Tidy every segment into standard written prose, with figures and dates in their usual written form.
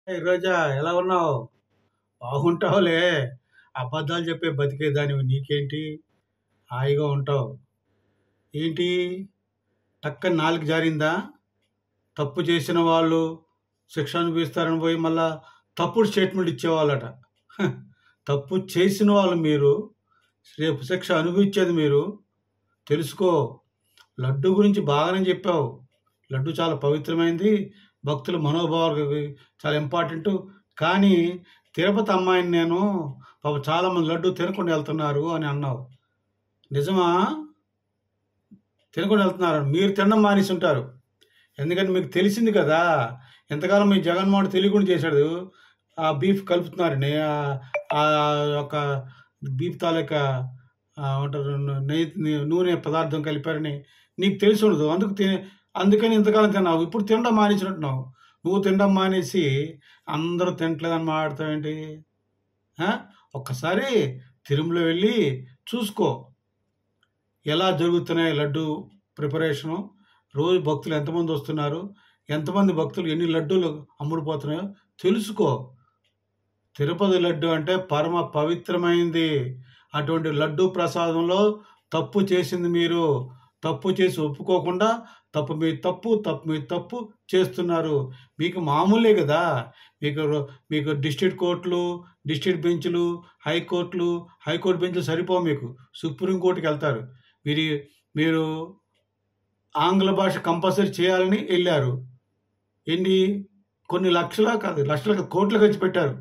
రోజా ఎలా ఉన్నావు? బాగుంటావులే. అబద్ధాలు చెప్పే బతికేదానివి నీకేంటి? హాయిగా ఉంటావు. ఏంటి టక్కని నాలుక జారిందా? తప్పు చేసిన వాళ్ళు శిక్ష అనుభవిస్తారని పోయి మళ్ళా తప్పుడు స్టేట్మెంట్ ఇచ్చేవాళ్ళట. హ! తప్పు చేసిన వాళ్ళు మీరు, రేపు శిక్ష అనుభవించేది మీరు. తెలుసుకో. లడ్డు గురించి బాగానే చెప్పావు. లడ్డు చాలా పవిత్రమైంది. భక్తుల మనోభావాలకు చాలా ఇంపార్టెంటు. కానీ తిరుపతి అమ్మాయిని నేను పాపం చాలామంది లడ్డు తినకుండా వెళ్తున్నారు అని అన్నావు. నిజమా? తినకుండా వెళ్తున్నారు. మీరు తినడం మానేసి ఉంటారు. ఎందుకంటే మీకు తెలిసింది కదా! ఎంతకాలం మీ జగన్మోహన్ తెలియకుండా చేశాడు. ఆ బీఫ్ కలుపుతున్నారని ఒక బీఫ్ తాలూకా ఏమంటారు నూనె పదార్థం కలిపారని నీకు తెలిసి ఉండదు. అందుకని ఇంతకాలం తిన్నావు. ఇప్పుడు తినడం మానేసినట్టున్నావు. నువ్వు తినడం మానేసి అందరూ తినట్లేదని మాట్లాడతావేంటి? ఆ? ఒక్కసారి తిరుమల వెళ్ళి చూసుకో. ఎలా జరుగుతున్నాయి లడ్డు ప్రిపరేషను, రోజు భక్తులు ఎంతమంది వస్తున్నారు, ఎంతమంది భక్తులు ఎన్ని లడ్డూలు అమ్ముడుపోతున్నాయో తెలుసుకో. తిరుపతి లడ్డు అంటే పరమ పవిత్రమైంది. అటువంటి లడ్డు ప్రసాదంలో తప్పు చేసింది మీరు. తప్పు చేసి ఒప్పుకోకుండా తప్పు మీ తప్పు తప్పు మీ తప్పు చేస్తున్నారు. మీకు మామూలే కదా! మీకు డిస్ట్రిక్ట్ కోర్టులు, డిస్ట్రిక్ట్ బెంచ్లు, హైకోర్టు బెంచ్లు సరిపోవు మీకు. సుప్రీంకోర్టుకి వెళ్తారు. మీరు మీరు ఆంగ్ల భాష కంపల్సరీ చేయాలని వెళ్ళారు. ఎన్ని కొన్ని లక్షల కాదు, లక్షల కోట్లు ఖర్చు పెట్టారు.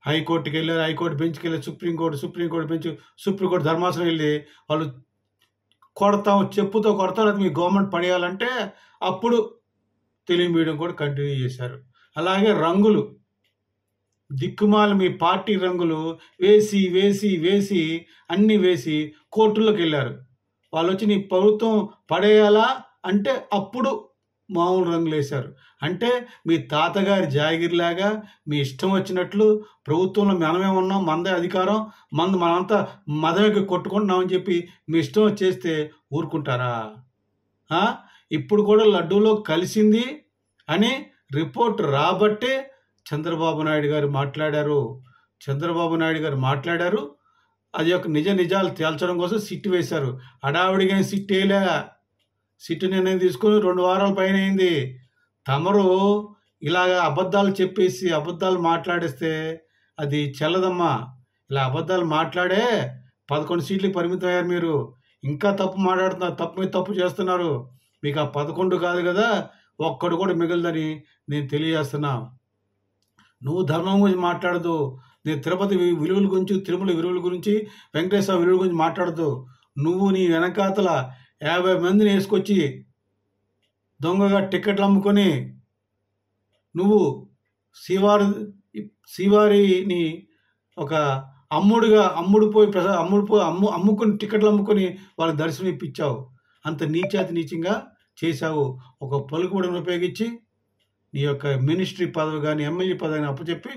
హైకోర్టుకి వెళ్ళారు, హైకోర్టు బెంచ్కి వెళ్ళారు, సుప్రీంకోర్టు బెంచ్, సుప్రీంకోర్టు ధర్మాసనం వెళ్ళి వాళ్ళు చెప్పుతో కొడతారు. అది మీ గవర్నమెంట్ పడేయాలంటే అప్పుడు తెలుగు మీడియం కూడా కంటిన్యూ చేశారు. అలాగే రంగులు, దిక్కుమాల మీ పార్టీ రంగులు వేసి అన్నీ వేసి కోర్టుల్లోకి వెళ్ళారు. వాళ్ళు వచ్చి నీ ప్రభుత్వం పడేయాలా అంటే అప్పుడు మామూలు రంగులు వేశారు. అంటే మీ తాతగారి జాగిరిలాగా మీ ఇష్టం వచ్చినట్లు ప్రభుత్వంలో మనమే ఉన్నాం, మనదే అధికారం, మనంతా మదవికి కొట్టుకుంటున్నామని చెప్పి మీ ఇష్టం చేస్తే ఊరుకుంటారా? ఇప్పుడు కూడా లడ్డూలో కలిసింది అని రిపోర్ట్ రాబట్టే చంద్రబాబు నాయుడు గారు మాట్లాడారు. అది యొక్క నిజాలు తేల్చడం కోసం సిట్ వేశారు. హడావిడిగా సిట్ వేయలే. సిట్ నిర్ణయం తీసుకొని 2 వారాల పైన అయింది. తమరు ఇలాగ అబద్ధాలు చెప్పేసి అబద్ధాలు మాట్లాడేస్తే అది చెల్లదమ్మా. ఇలా అబద్ధాలు మాట్లాడే 11 సీట్లకు పరిమితం అయ్యారు మీరు. ఇంకా తప్పు మాట్లాడుతున్నారు, తప్పు మీద తప్పు చేస్తున్నారు. మీకు ఆ 11 కాదు కదా, ఒక్కడు కూడా మిగలదని నేను తెలియజేస్తున్నా. నువ్వు ధర్మం గురించి మాట్లాడదు. నేను తిరుపతి విలువల గురించి, తిరుమల విలువల గురించి, వెంకటేశ్వర విలువల గురించి మాట్లాడదు. నువ్వు నీ వెనకాతల 50 మందిని వేసుకొచ్చి దొంగగా టికెట్లు అమ్ముకొని నువ్వు శ్రీవారిని ఒక అమ్ముకుని టికెట్లు అమ్ముకొని వాళ్ళకి దర్శనం ఇప్పించావు. అంత నీచంగా చేశావు. ఒక పలుకుబడిని ఉపయోగించి నీ యొక్క మినిస్ట్రీ పదవి కానీ, ఎమ్మెల్యే పదవిని అప్పచెప్పి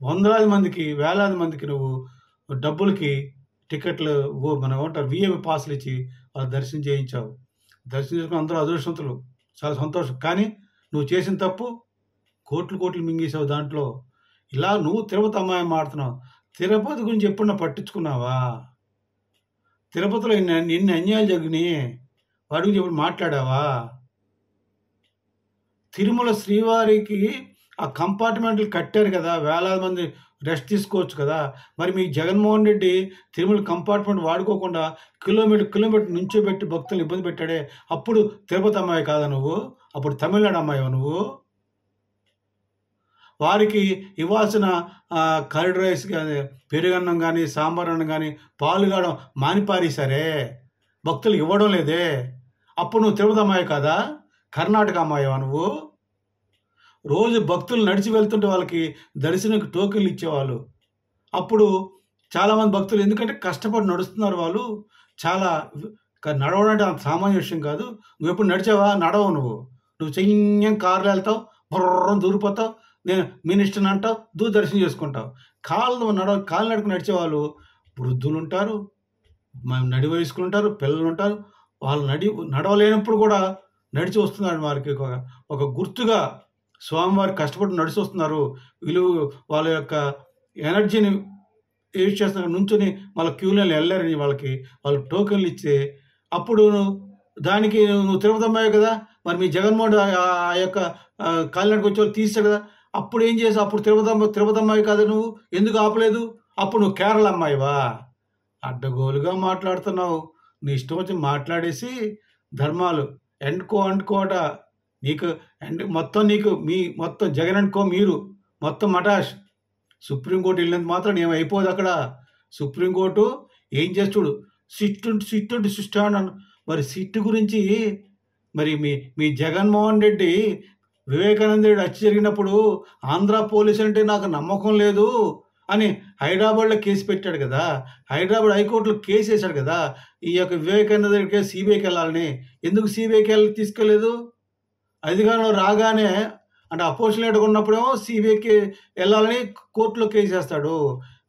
వందలాది మందికి, వేలాది మందికి నువ్వు డబ్బులకి టికెట్లు విఐపి పాసులు ఇచ్చి వాళ్ళు దర్శనం చేయించావు. దర్శనం చేసుకుని అందరూ అదృష్టవంతులు, చాలా సంతోషం. కానీ నువ్వు చేసిన తప్పు కోట్లు మింగేసావు దాంట్లో. ఇలా నువ్వు తిరుపతి అమ్మాయి మాడుతున్నావు. తిరుపతి గురించి ఎప్పుడన్నా పట్టించుకున్నావా? తిరుపతిలో ఎన్ని అన్యాయాలు జరిగినాయి, వాటి గురించి ఎప్పుడు మాట్లాడావా? తిరుమల శ్రీవారికి ఆ కంపార్ట్మెంట్లు కట్టారు కదా, వేలాది మంది రెస్ట్ తీసుకోవచ్చు కదా. మరి మీ జగన్మోహన్ రెడ్డి తిరుమల కంపార్ట్మెంట్ వాడుకోకుండా కిలోమీటర్ నుంచోబెట్టి భక్తులు ఇబ్బంది పెట్టాడే. అప్పుడు తిరుపతి అమ్మాయి కాదా నువ్వు? అప్పుడు తమిళనాడు అమ్మాయివా నువ్వు? వారికి ఇవ్వాల్సిన కర్డ్ రైస్ కానీ, పెరుగన్నం కానీ, సాంబార్ అన్నం కానీ, పాలు కావడం మానిపారేశారే. భక్తులు ఇవ్వడం లేదే. అప్పుడు నువ్వు తిరుపతి అమ్మాయి కాదా? కర్ణాటక అమ్మాయివా నువ్వు? రోజు భక్తులు నడిచి వెళ్తుంటే వాళ్ళకి దర్శనానికి టోకెన్లు ఇచ్చేవాళ్ళు. అప్పుడు చాలామంది భక్తులు, ఎందుకంటే కష్టపడి నడుస్తున్నారు వాళ్ళు, చాలా నడవడం అంటే అంత సామాన్య విషయం కాదు. నువ్వు ఎప్పుడు నడిచావా? నడవవు. నువ్వు చెయ్యం కార్లో వెళ్తావు, బుర్రం దూరిపోతావు, నేను మినిస్టర్ని అంటావు, దర్శనం చేసుకుంటావు. కాళ్ళు నడుకు నడిచేవాళ్ళు వృద్ధులు ఉంటారు, నడి వయస్కులు ఉంటారు, పిల్లలు ఉంటారు. వాళ్ళు నడవలేనప్పుడు కూడా నడిచి వస్తున్నాడు. వారికి ఒక గుర్తుగా స్వామివారు కష్టపడి నడిచొస్తున్నారు. వీళ్ళు వాళ్ళ యొక్క ఎనర్జీని యూజ్ చేస్తున్నారు. నుంచొని మళ్ళీ క్యూలో వెళ్ళారని వాళ్ళకి టోకెన్లు ఇస్తే అప్పుడు దానికి నువ్వు తిరుపతి అమ్మాయి కదా, మరి మీ జగన్మోహన్ ఆ యొక్క కాలినడక వచ్చే వాళ్ళు తీస్తాడు కదా, అప్పుడు ఏం చేసావు? అప్పుడు తిరుపతి అమ్మాయి కదా నువ్వు, ఎందుకు ఆపలేదు? అప్పుడు నువ్వు కేరళ అమ్మాయివా? అడ్డగోలుగా మాట్లాడుతున్నావు. నీ ఇష్టం వచ్చి మాట్లాడేసి ధర్మాలు అంటుకోట నీకు మొత్తం మొత్తం జగన్ అనుకో మీరు మొత్తం మటాష్. సుప్రీంకోర్టు వెళ్ళినంత మాత్రం ఏమైపోదు అక్కడ. సుప్రీంకోర్టు ఏం చేసి చూడు, సిట్టు అన్నాను. మరి సిట్టు గురించి మరి మీ జగన్మోహన్ రెడ్డి వివేకానంద రెడ్డి హత్య జరిగినప్పుడు ఆంధ్ర పోలీసు అంటే నాకు నమ్మకం లేదు అని హైదరాబాద్లో కేసు పెట్టాడు కదా, హైదరాబాద్ హైకోర్టులో కేసు వేశాడు కదా, ఈ యొక్క వివేకానంద రెడ్డి కేసు సిబిఐకి వెళ్ళాలని. ఎందుకు సిబిఐకి తీసుకెళ్ళలేదు? అధికారంలో రాగానే అంటే అపోజిషన్ లీడర్గా ఉన్నప్పుడేమో సిబిఐకి వెళ్ళాలని కోర్టులో కేసు వేస్తాడు.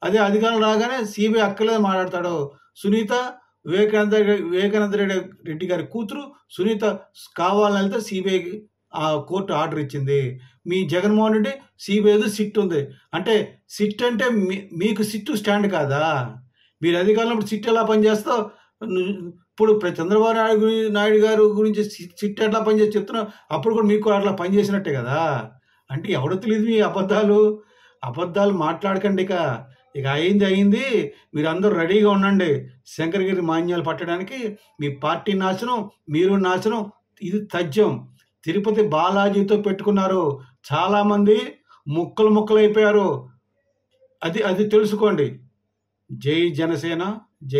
అదే అధికారం రాగానే సిబిఐ అక్కర్లేదు మాట్లాడతాడు. సునీత వివేకానంద రెడ్డి గారి కూతురు సునీత కావాలని వెళ్తే సిబిఐకి ఆ కోర్టు ఆర్డర్ ఇచ్చింది. మీ జగన్మోహన్ రెడ్డి సిబిఐ సిట్ ఉంది అంటే సిట్ అంటే మీకు సిట్టు స్టాండ్ కాదా? మీరు అధికారంలో సిట్ ఎలా పనిచేస్తావు? ఇప్పుడు చంద్రబాబు నాయుడు గారు గురించి సిట్ ఎట్లా పనిచేసి చెప్తున్నా, అప్పుడు కూడా మీకు అట్లా పనిచేసినట్టే కదా. అంటే ఎవడో తెలియదు మీ అబద్ధాలు మాట్లాడకండి. ఇక అయింది. మీరు అందరూ రెడీగా ఉండండి. శంకరగిరి మాన్యాలు పట్టడానికి మీ పార్టీ నాశనం, మీరు నాశనం. ఇది తథ్యం. తిరుపతి బాలాజీతో పెట్టుకున్నారు. చాలామంది ముక్కలు అయిపోయారు. అది తెలుసుకోండి. జై జనసేన, జై